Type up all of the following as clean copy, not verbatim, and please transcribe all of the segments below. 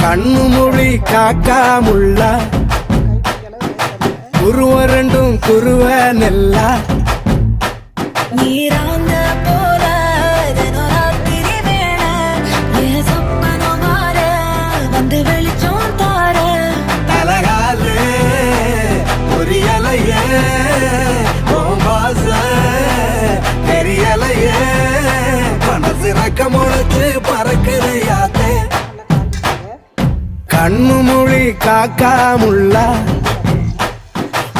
கண்ணு மொழி காக்காமுள்ள குருவ ரெண்டும் குருவ நெல்லா நீராங்க போல தினராத்திரி வேண என் சொப்பனம் மாற வந்து வெளிச்சம் தார தலகாலே பொரியலையே ஓம்பாச தெரியலையே மனசு ரக்க முளைச்சு பறக்குறையாத்தே கண்ணு மொழி காக்காமுள்ள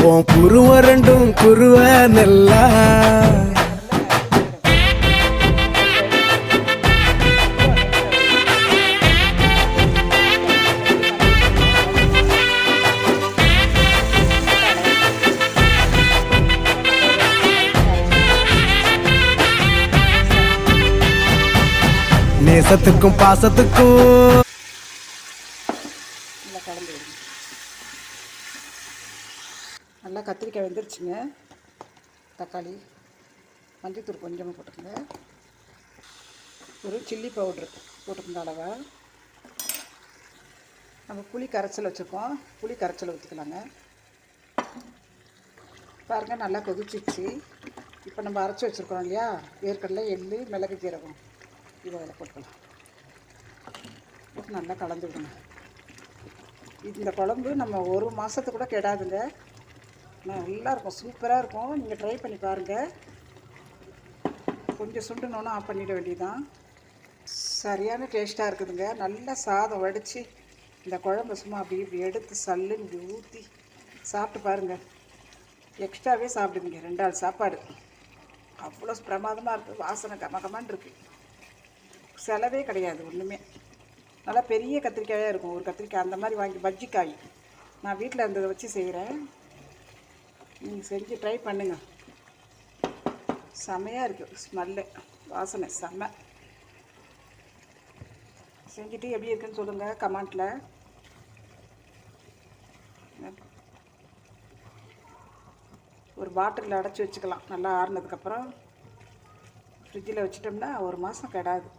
உன் குருவ ரெண்டும் குருவ நெல்லா நேசத்துக்கும் பாசத்துக்கும் நல்லா கத்திரிக்காய் வெந்துருச்சுங்க. தக்காளி மஞ்சத்தூள் கொஞ்சமாக போட்டுக்கோங்க. ஒரு சில்லி பவுட்ரு போட்டுக்கோங்க அளவா. நம்ம புளி கரைச்சல் வச்சுருக்கோம், புளி கரைச்சல் ஊற்றிக்கலாங்க. பாருங்கள் நல்லா கொதிச்சிச்சு. இப்போ நம்ம அரைச்சி வச்சுருக்கோம் இல்லையா, வேர்க்கடலை, எள்ளு, மிளகு, ஜீரகம், இதை அதில் போட்டுக்கலாம். போட்டு நல்லா கலந்து விடுங்க. இந்த குழம்பு நம்ம ஒரு மாதத்துக்கு கூட கெடாதுங்க. நல்லா இருக்கும், சூப்பராக இருக்கும். நீங்கள் ட்ரை பண்ணி பாருங்கள். கொஞ்சம் சுண்டுனோன்னு ஆஃப் பண்ணிட வேண்டியதுதான். சரியான டேஸ்ட்டாக இருக்குதுங்க. நல்லா சாதம் வடித்து இந்த குழம்பு சும்மா அப்படி எடுத்து சல்லுன்னு இப்படி ஊற்றி சாப்பிட்டு பாருங்கள். எக்ஸ்ட்ராவே சாப்பிடுவீங்க. 2 ஆள் சாப்பாடு. அவ்வளோ பிரமாதமாக இருக்குது. வாசனை கமகமான்னு இருக்குது. செலவே கிடையாது ஒன்றுமே. நல்லா பெரிய கத்திரிக்காயாக இருக்கும். ஒரு கத்திரிக்காய் அந்த மாதிரி வாங்கி பஜ்ஜிக்காய் நான் வீட்டில் இருந்ததை வச்சு செய்கிறேன். நீங்கள் செஞ்சு ட்ரை பண்ணுங்கள். செம்மையாக இருக்குது. ஸ்மெல்லு, வாசனை செம்ம. செஞ்சுட்டு எப்படி இருக்குன்னு சொல்லுங்கள் கமெண்ட்டில். ஒரு பாட்டிலில் அடைச்சி வச்சுக்கலாம். நல்லா ஆறுனதுக்கப்புறம் ஃப்ரிட்ஜில் வச்சிட்டோம்னா ஒரு மாதம் கெடாது.